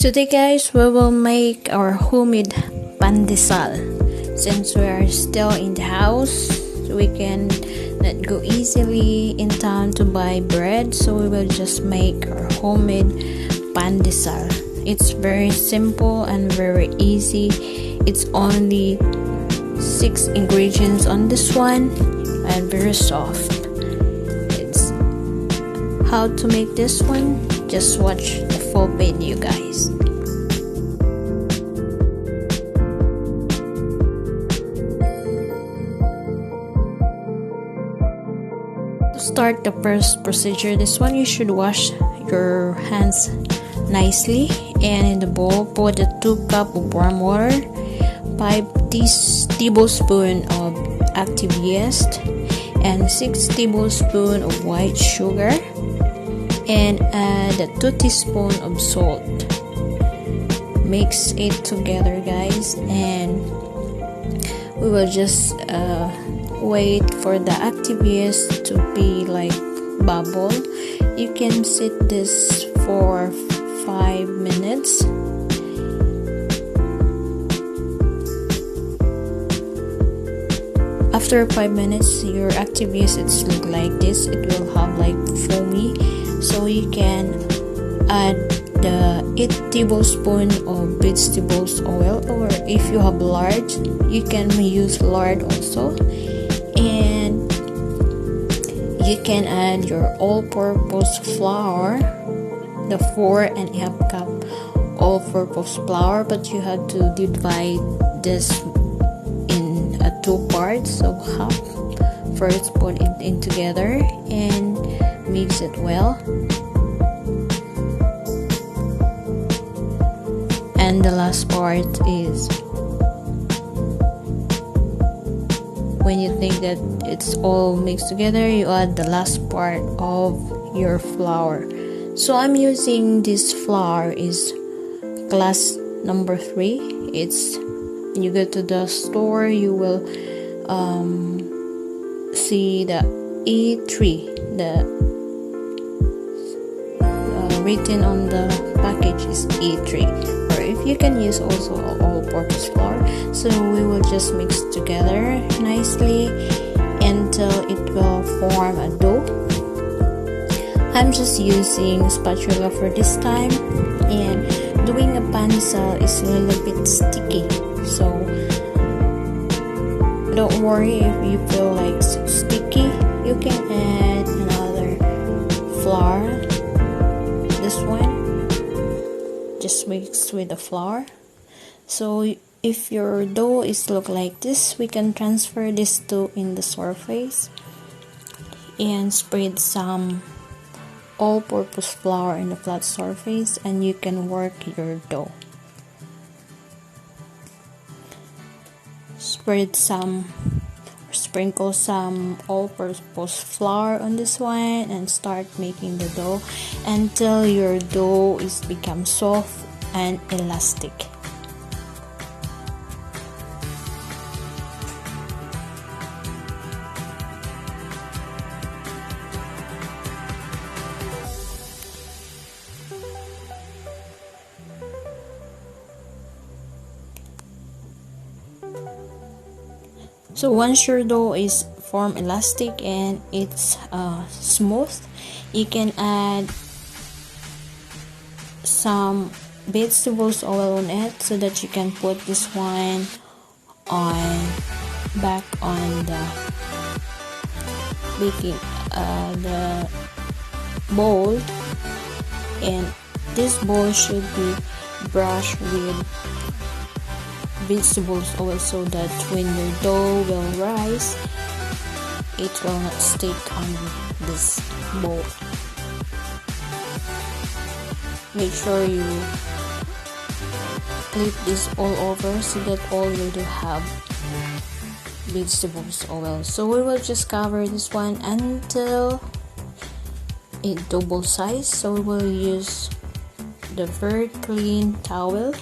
Today guys, we will make our homemade pandesal. Since we are still in the house, we can not go easily in town to buy bread, so we will just make our homemade pandesal. It's very simple and very easy. It's only 6 ingredients on this one and very soft. It's how to make this one. Just watch the full video, guys. To start the first procedure, this one you should wash your hands nicely, and in the bowl put a 2 cups of warm water, 5 tablespoons of active yeast, and 6 tablespoons of white sugar, and add 2 teaspoons of salt. Mix it together, guys, and we will just wait for the active yeast to be like bubble. You can set this for 5 minutes. After 5 minutes, your active yeast it's look like this. It will have like foamy, so you can add the 8 tablespoons of vegetables oil, or if you have lard, you can use lard also. And you can add your all-purpose flour, the 4.5 cup all-purpose flour, but you have to divide this in 2 parts of half. First put it in together and mix it well. And the last part is when you think that it's all mixed together, you add the last part of your flour. So I'm using this flour is class number 3. It's when you go to the store, you will see the E3, the written on the package is E3, or if you can use also all-purpose flour. So we will just mix together nicely until it will form a dough. I'm just using spatula for this time, and doing a pandesal is a little bit sticky, so don't worry if you feel like sticky. You can add another flour. This one just mix with the flour. So if your dough is look like this, we can transfer this dough in the surface and spread some all-purpose flour in the flat surface, and you can work your dough. Sprinkle some all-purpose flour on this one and start making the dough until your dough is become soft and elastic. So once your dough is formed elastic and it's smooth, you can add some vegetables oil on it so that you can put this one back on the baking the bowl, and this bowl should be brushed with vegetables oil so that when your dough will rise, it will not stick on this bowl. Make sure you flip this all over so that all your dough have vegetables oil. So we will just cover this one until it double size. So we will use the very clean towel.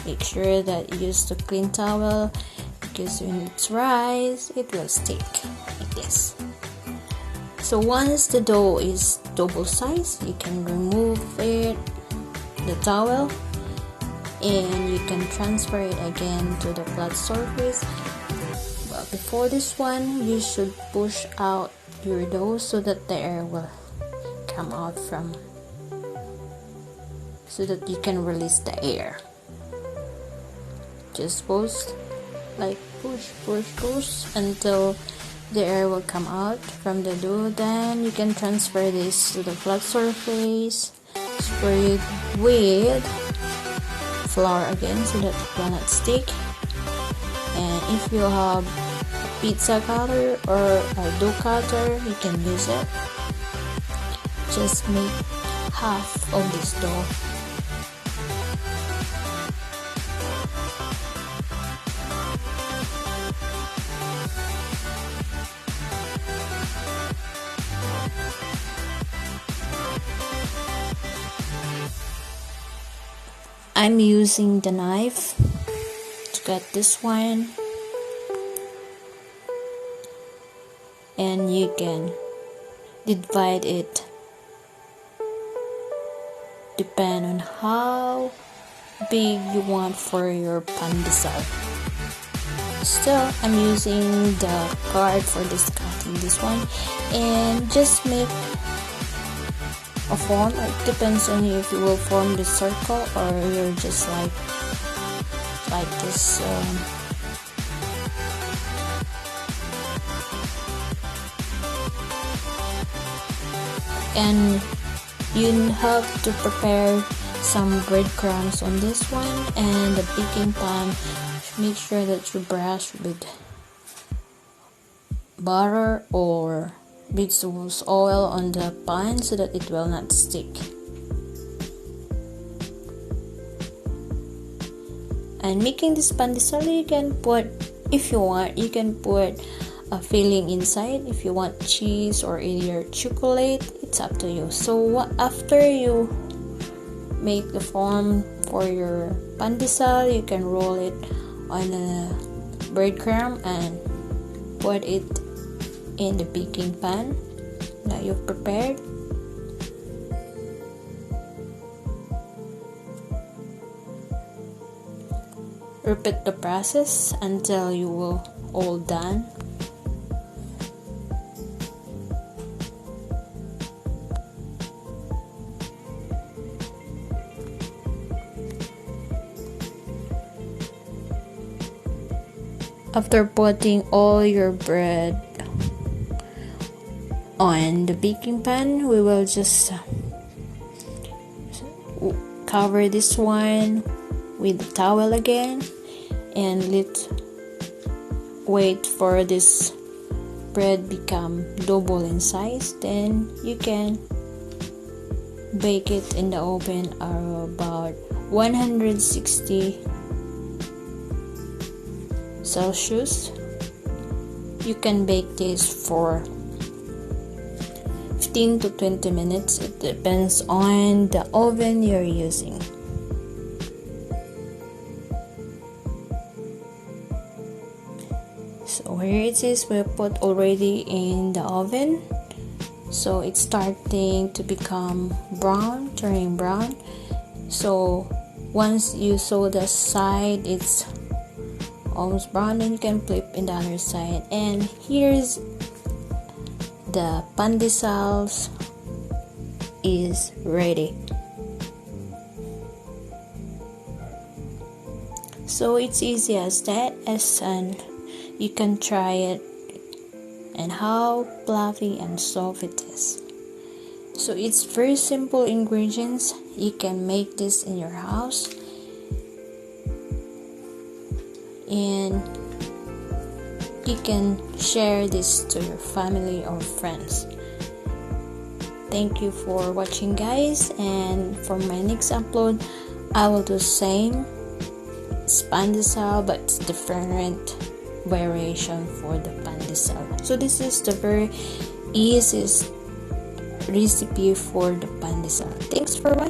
Make sure that you use the clean towel, because when it's rise, it will stick like this. So once the dough is double size, you can remove it the towel, and you can transfer it again to the flat surface. But before this one, you should push out your dough so that the air will come out from, so that you can release the air. Just push, like push until the air will come out from the dough. Then you can transfer this to the flat surface, spray it with flour again so that it will not stick. And if you have a pizza cutter or a dough cutter, you can use it. Just make half of this dough. I'm using the knife to cut this one, and you can divide it depend on how big you want for your pandesal. Still, I'm using the card for this cutting this one, and just make a form. It depends on you if you will form the circle or you're just like this. And you have to prepare some breadcrumbs on this one, and the baking pan, make sure that you brush with butter or vegetables oil on the pan so that it will not stick. And making this pandesal, you can put, if you want, you can put a filling inside. If you want cheese or either chocolate, it's up to you. So after you make the form for your pandesal, you can roll it on a breadcrumb and put it in the baking pan that you've prepared. Repeat the process until you will all done. After putting all your bread on the baking pan, we will just cover this one with the towel again, and let's wait for this bread become double in size. Then you can bake it in the oven at about 160 Celsius. You can bake this for 15 to 20 minutes. It depends on the oven you're using. So here it is, we put already in the oven. So it's starting to become brown, turning brown. So once you saw the side, it's almost brown, then you can flip in the other side. And here's the pandesals is ready. So it's easy as that, and you can try it and how fluffy and soft it is. So it's very simple ingredients. You can make this in your house, and you can share this to your family or friends. Thank you for watching, guys, and for my next upload I will do same. It's pandesal, but it's different variation for the pandesal. So this is the very easiest recipe for the pandesal. Thanks for watching.